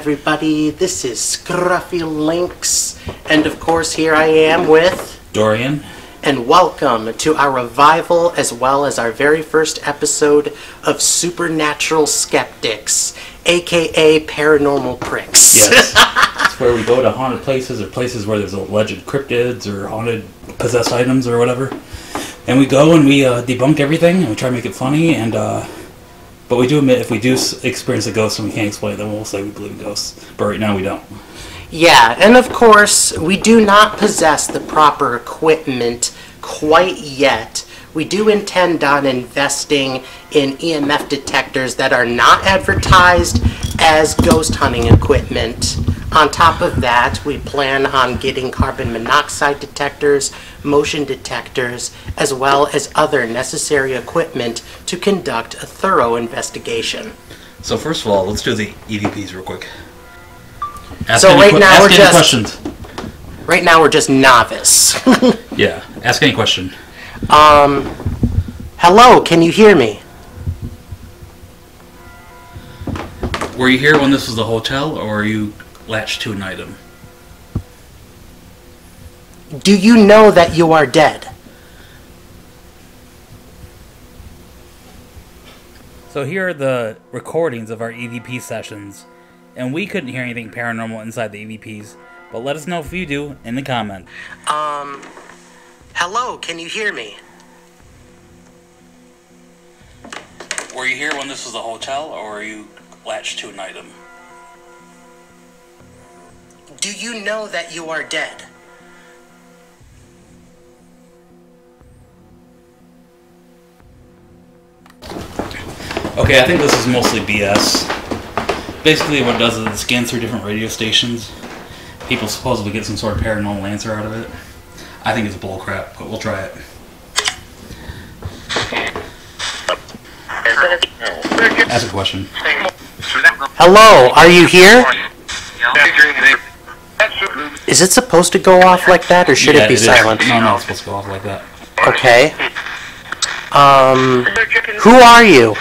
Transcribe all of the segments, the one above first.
everybody. This is Scruffy Lynx, and of course here I am with Dorian. And welcome to our revival as well as our very first episode of Supernatural Skeptics, aka Paranormal Pricks. Yes. It's where we go to haunted places or places where there's alleged cryptids or haunted possessed items or whatever. And we go and we debunk everything and we try to make it funny and but we do admit if we do experience a ghost and we can't explain it, then we'll say we believe in ghosts. But right now we don't. Yeah, and of course, we do not possess the proper equipment quite yet. We do intend on investing in EMF detectors that are not advertised as ghost hunting equipment. On top of that, we plan on getting carbon monoxide detectors, motion detectors, as well as other necessary equipment to conduct a investigation. So first of all, let's do the EVPs real quick. Right now we're just novice. Yeah, ask any question. Hello, can you hear me? Were you here when this was the hotel, or were you latched to an item? Do you know that you are dead? So here are the recordings of our EVP sessions, and we couldn't hear anything paranormal inside the EVPs, but let us know if you do in the comment. Hello, can you hear me? Were you here when this was the hotel, or were you latched to an item? Do you know that you are dead? Okay, I think this is mostly BS. Basically what it does is it scans through different radio stations. People supposedly get some sort of paranormal answer out of it. I think it's bullcrap, but we'll try it. Ask a question. Hello, are you here? Is it supposed to go off like that, or should it be silent? No, it's supposed to go off like that. Okay. Who are you?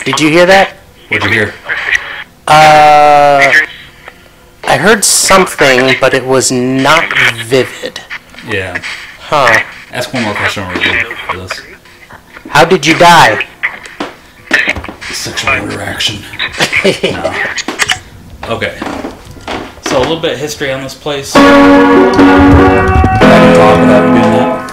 Did you hear that? What'd you hear? I heard something, but it was not vivid. Yeah. Huh. Ask one more question or we're good for this. How did you die? Sexual interaction. No. Okay. So a little bit of history on this place. I can talk without doing that.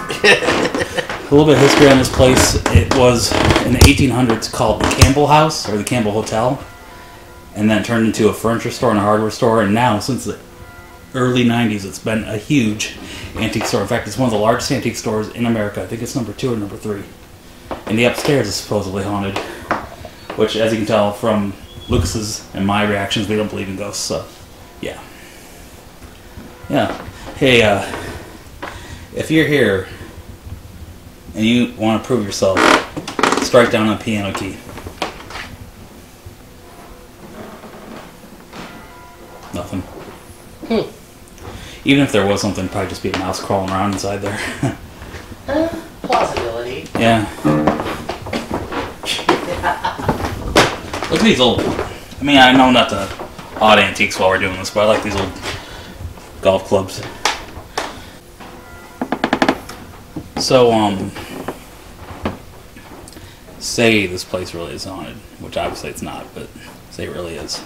A little bit of history on this place. It was in the 1800s called the Campbell House or the Campbell Hotel, and then it turned into a furniture store and a hardware store. And now, since the early 90s, it's been a huge antique store. In fact, it's one of the largest antique stores in America. I think it's number 2 or number 3. And the upstairs is supposedly haunted, which, as you can tell from Lucas's and my reactions, we don't believe in ghosts. So, yeah. Hey, if you're here and you want to prove yourself, strike down on a piano key. Nothing. Even if there was something, it'd probably just be a mouse crawling around inside there. Plausibility. Yeah. Look at these old... I mean, I know not to odd antiques while we're doing this, but I like these old golf clubs. So, say this place really is haunted, which obviously it's not, but say it really is.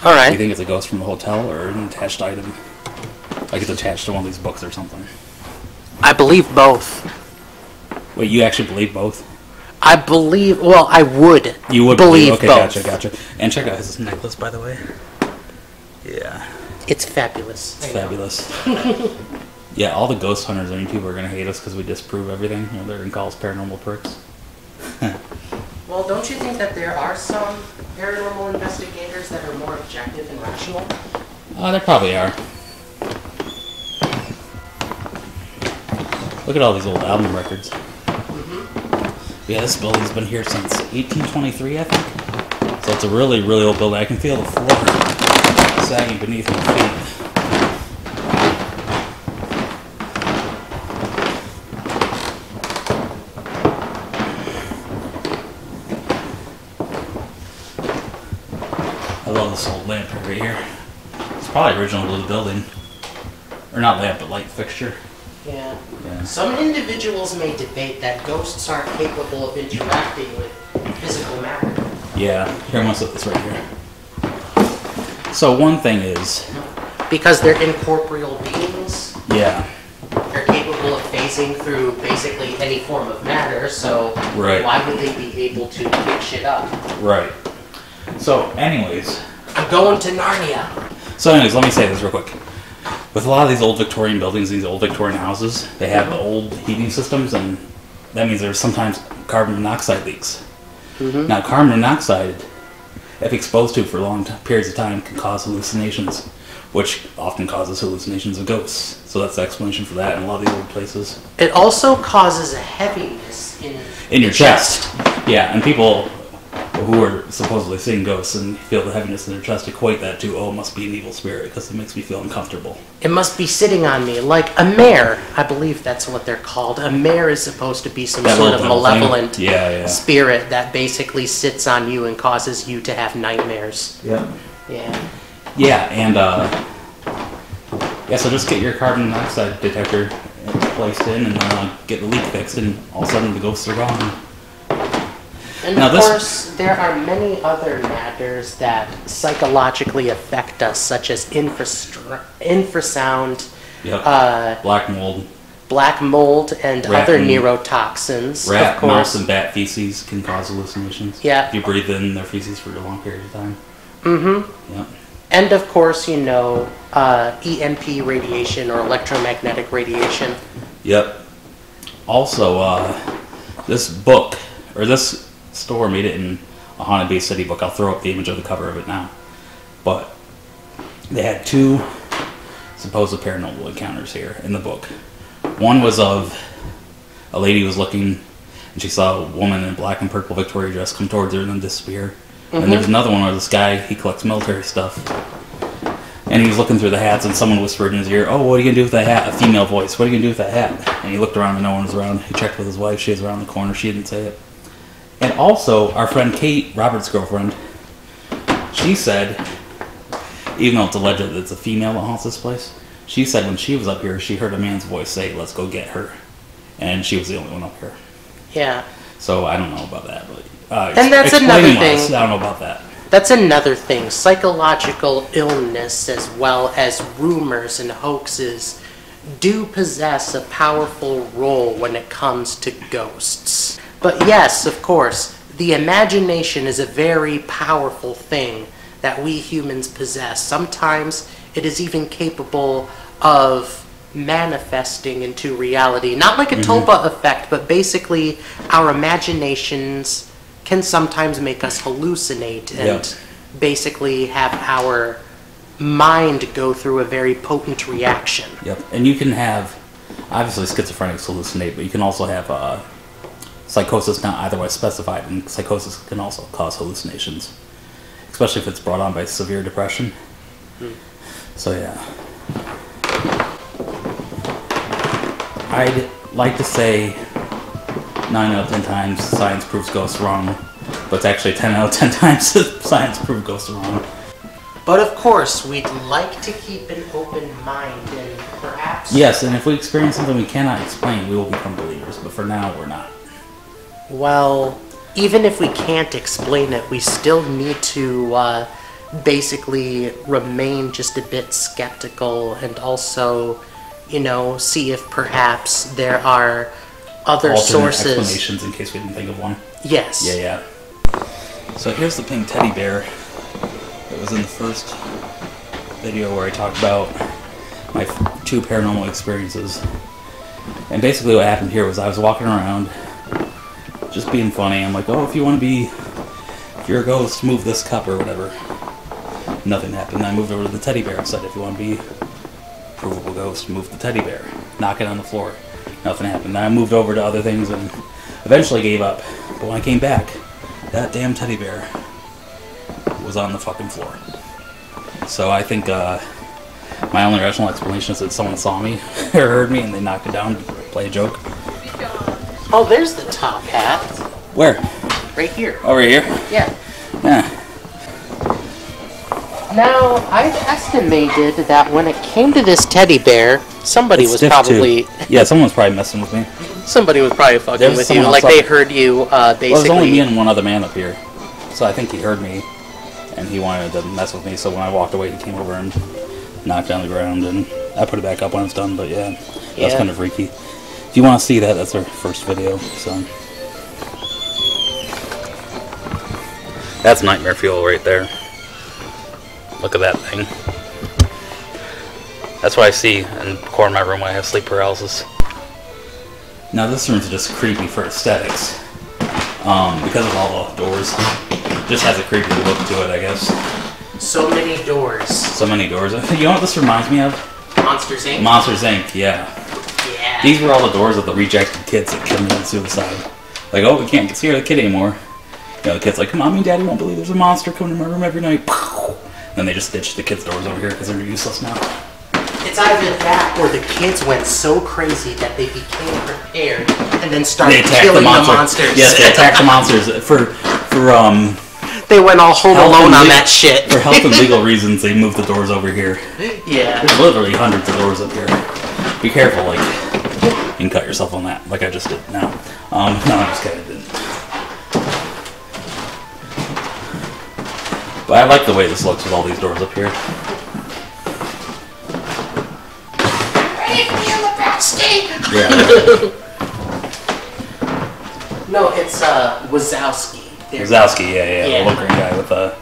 Alright. Do you think it's a ghost from the hotel or an attached item? Like it's attached to one of these books or something? I believe both. Wait, you actually believe both? I believe... Well, I would. You would believe okay, both. Gotcha. And check out his necklace, by the way. Yeah. It's fabulous. It's fabulous. Yeah, all the ghost hunters and people are going to hate us because we disprove everything. You know, they're going to call us paranormal pricks. Well, don't you think that there are some paranormal investigators that are more objective and rational? There probably are. Look at all these old album records. Yeah, this building's been here since 1823, I think. So it's a really, really old building. I can feel the floor sagging beneath my feet. I love this old lamp right here. It's probably original to the building. Or not lamp, but light fixture. Yeah. Some individuals may debate that ghosts are capable of interacting with physical matter. Yeah, here, I'm gonna set this right here. So one thing is... Because they're incorporeal beings. Yeah. They're capable of phasing through basically any form of matter, so right. Why would they be able to pick shit up? Right. So anyways... I'm going to Narnia. So anyways, let me say this real quick. With a lot of these old Victorian buildings, these old Victorian houses, they have old heating systems, and that means there's sometimes carbon monoxide leaks. Mm-hmm. Now, carbon monoxide, if exposed to for long periods of time, can cause hallucinations, which often causes hallucinations of ghosts. So that's the explanation for that in a lot of these old places. It also causes a heaviness in your chest. Yeah, and people who are supposedly seeing ghosts and feel the heaviness in their chest equate that to, oh, it must be an evil spirit because it makes me feel uncomfortable. It must be sitting on me, like a mare. I believe that's what they're called. A mare is supposed to be some sort of malevolent spirit that basically sits on you and causes you to have nightmares. Yeah. Yeah. Yeah, and so just get your carbon monoxide detector placed in and get the leak fixed, and all of a sudden the ghosts are gone. And of course, there are many other matters that psychologically affect us, such as infrasound, black mold, and other neurotoxins. Rat, mouse, and bat feces can cause hallucinations. Yeah. If you breathe in their feces for a long period of time. Mm-hmm. Yep. And of course, EMP radiation or electromagnetic radiation. Yep. Also, this book, or this store made it in a Haunted Bay City book. I'll throw up the image of the cover of it now. But they had two supposed paranormal encounters here in the book. One was of a lady who was looking, and she saw a woman in a black and purple Victoria dress come towards her and then disappear. Mm-hmm. And there's another one where this guy, he collects military stuff, and he was looking through the hats, and someone whispered in his ear, "Oh, what are you going to do with that hat?" A female voice. "What are you going to do with that hat?" And he looked around and no one was around. He checked with his wife. She was around the corner. She didn't say it. And also, our friend Kate, Robert's girlfriend, she said, even though it's alleged that it's a female that haunts this place, she said when she was up here, she heard a man's voice say, "Let's go get her." And she was the only one up here. Yeah. So I don't know about that. But, and that's another thing. I don't know about that. That's another thing. Psychological illness, as well as rumors and hoaxes, do possess a powerful role when it comes to ghosts. But yes, of course, the imagination is a very powerful thing that we humans possess. Sometimes it is even capable of manifesting into reality. Not like a Tulpa effect, but basically our imaginations can sometimes make us hallucinate and basically have our mind go through a very potent reaction. Yep, and you can have, obviously schizophrenics hallucinate, but you can also have psychosis not otherwise specified, and psychosis can also cause hallucinations, especially if it's brought on by severe depression. So yeah. I'd like to say 9 out of 10 times science proves ghosts wrong, but it's actually 10 out of 10 times science proves ghosts wrong. But of course, we'd like to keep an open mind and perhaps... Yes, and if we experience something we cannot explain, we will become believers, but for now, we're not. Well, even if we can't explain it, we still need to basically remain just a bit skeptical and also, see if perhaps there are other sources. Explanations in case we didn't think of one. Yes. Yeah. So here's the pink teddy bear. It was in the first video where I talked about my 2 paranormal experiences. And basically what happened here was I was walking around just being funny. I'm like, oh, if you're a ghost, move this cup or whatever. Nothing happened. I moved over to the teddy bear and said, if you want to be a provable ghost, move the teddy bear. Knock it on the floor. Nothing happened. Then I moved over to other things and eventually gave up. But when I came back, that damn teddy bear was on the fucking floor. So I think my only rational explanation is that someone saw me or heard me and they knocked it down to play a joke. Oh, there's the top hat. Where? Right here. Oh, right here? Yeah. Yeah. Now, I've estimated that when it came to this teddy bear, somebody It's was stiff, probably... too. Yeah, someone was probably messing with me. Somebody was probably fucking There was with you. someone Like, else they up- heard you, basically... Well, it was only me and one other man up here. So I think he heard me, and he wanted to mess with me. So when I walked away, he came over and knocked down the ground, and I put it back up when it's done. But yeah, that's kind of freaky. If you want to see that, that's our first video. So that's nightmare fuel right there. Look at that thing. That's what I see in the corner of my room when I have sleep paralysis. Now this room's just creepy for aesthetics. Because of all the doors. Just has a creepy look to it, I guess. So many doors. So many doors. You know what this reminds me of? Monsters, Inc.? Monsters, Inc., yeah. Yeah. These were all the doors of the rejected kids that committed suicide. Like, oh, we can't scare the kid anymore. You know, the kid's like, Mommy and Daddy won't believe there's a monster coming to my room every night. Then they just ditched the kids' doors over here because they're useless now. It's either that or the kids went so crazy that they became prepared and then started killing the monsters. Yes, they attacked the monsters They went all home alone on that shit. For health and legal reasons, they moved the doors over here. Yeah. There's literally hundreds of doors up here. Be careful, like, you can cut yourself on that, like I just did now. No, I'm just kidding, I didn't. But I like the way this looks with all these doors up here. Yeah. No, it's Wazowski. Wazowski, yeah. The little green guy with a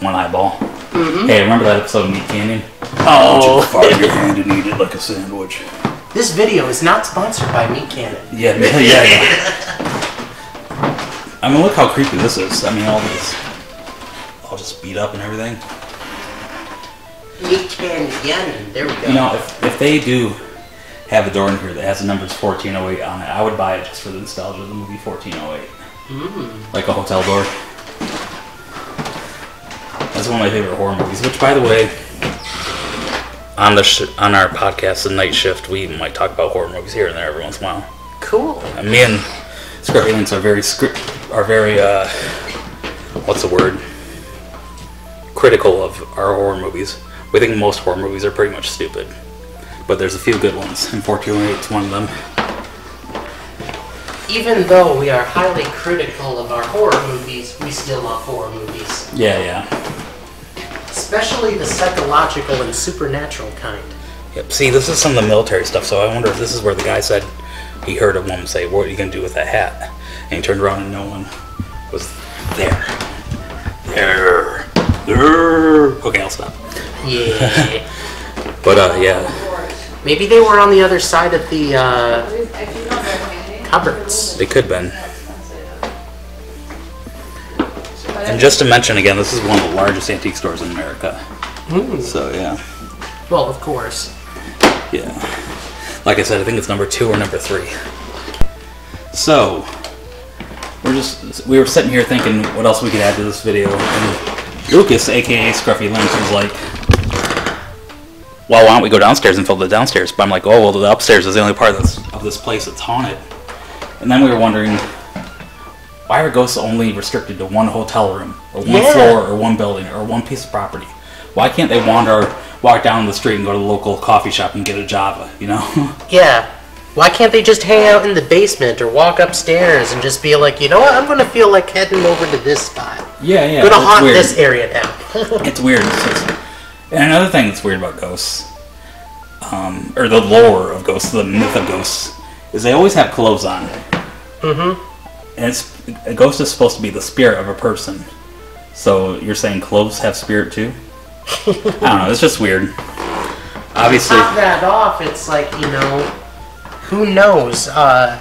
one eyeball. Mm-hmm. Hey, remember that episode of Meat Canyon? Oh, fire your hand and eat it like a sandwich. This video is not sponsored by Meat Canyon. Yeah. I mean, look how creepy this is. I mean, all just beat up and everything. Meat Canyon, there we go. You know, if they do have a door in here that has the numbers 1408 on it, I would buy it just for the nostalgia of the movie 1408. Like a hotel door. That's one of my favorite horror movies, which, by the way, on our podcast, The Night Shift, we might talk about horror movies here and there every once in a while. Cool. And me and Scruffy Links are very what's the word? Critical of our horror movies. We think most horror movies are pretty much stupid. But there's a few good ones, and 1408 is one of them. Even though we are highly critical of our horror movies, we still love horror movies. Yeah. Especially the psychological and supernatural kind. Yep. See, this is some of the military stuff, so I wonder if this is where the guy said he heard a woman say, "What are you going to do with that hat?" And he turned around and no one was there. Okay, I'll stop. Yeah. But, yeah. Maybe they were on the other side of the, cupboards. They could have been. And just to mention again, this is one of the largest antique stores in America. So, yeah. Well, of course. Yeah. Like I said, I think it's number 2 or number 3. So, we were sitting here thinking what else we could add to this video, and Lucas, aka Scruffy Links, was like, well, why don't we go downstairs and fill the downstairs? But I'm like, oh, well, the upstairs is the only part of this place that's haunted. And then we were wondering, why are ghosts only restricted to one hotel room, or one floor, or one building, or one piece of property? Why can't they walk down the street and go to the local coffee shop and get a Java, you know? Yeah. Why can't they just hang out in the basement or walk upstairs and just be like, you know what, I'm going to feel like heading over to this spot. Yeah. I'm going to haunt this area now. It's weird. And another thing that's weird about ghosts, or the lore of ghosts, the myth of ghosts, is they always have clothes on. Mm-hmm. And a ghost is supposed to be the spirit of a person. So you're saying clothes have spirit too? I don't know, it's just weird. Obviously. To top that off, it's like, you know, who knows?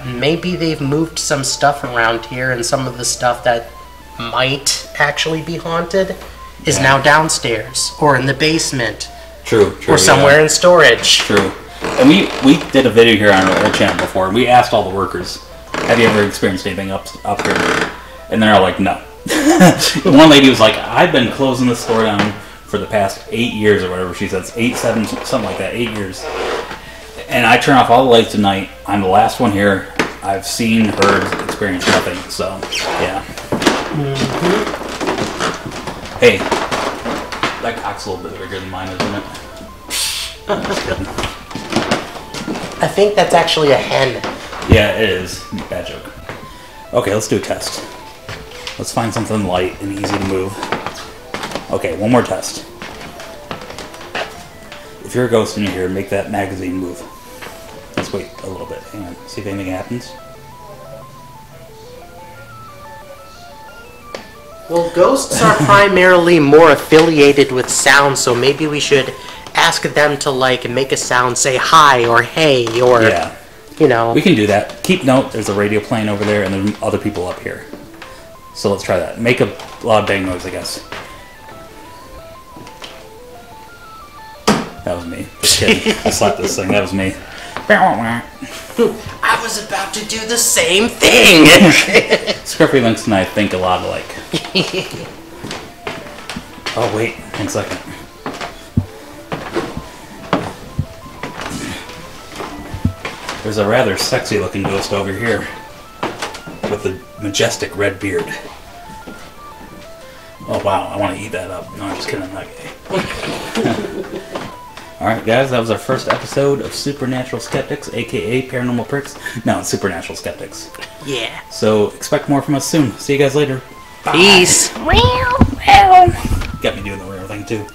Maybe they've moved some stuff around here, and some of the stuff that might actually be haunted is now downstairs or in the basement. True. Or somewhere in storage. True. And we did a video here on our old channel before, and we asked all the workers, have you ever experienced anything up here? And they're all like, no. One lady was like, I've been closing this store down for the past 8 years or whatever she says, 8, 7, something like that, 8 years. And I turn off all the lights at night. I'm the last one here. I've seen, heard, experienced nothing. So, yeah. Mm-hmm. Hey, That cock's a little bit bigger than mine, isn't it? I think that's actually a hen. Yeah, it is. Bad joke. Okay, let's do a test. Let's find something light and easy to move. Okay, one more test. If you're a ghost and you're here, make that magazine move. Let's wait a little bit. Hang on. See if anything happens. Well, ghosts are primarily more affiliated with sound, so maybe we should ask them to, like, make a sound, say hi or hey or, Yeah. you know. We can do that. Keep note, there's a radio playing over there and there's other people up here. So let's try that. Make a loud bang noise, I guess. That was me. Just kidding. I slapped this thing. That was me. I was about to do the same thing! Scruffy Lynx and I think a lot alike. Oh, wait. 1 second. There's a rather sexy looking ghost over here with a majestic red beard. Oh, wow. I want to eat that up. No, I'm just kidding. I'm not gay. Alright, guys. That was our first episode of Supernatural Skeptics, a.k.a. Paranormal Pricks. No, it's Supernatural Skeptics. Yeah. So, expect more from us soon. See you guys later. Bye. Peace. Got me doing the real thing, too.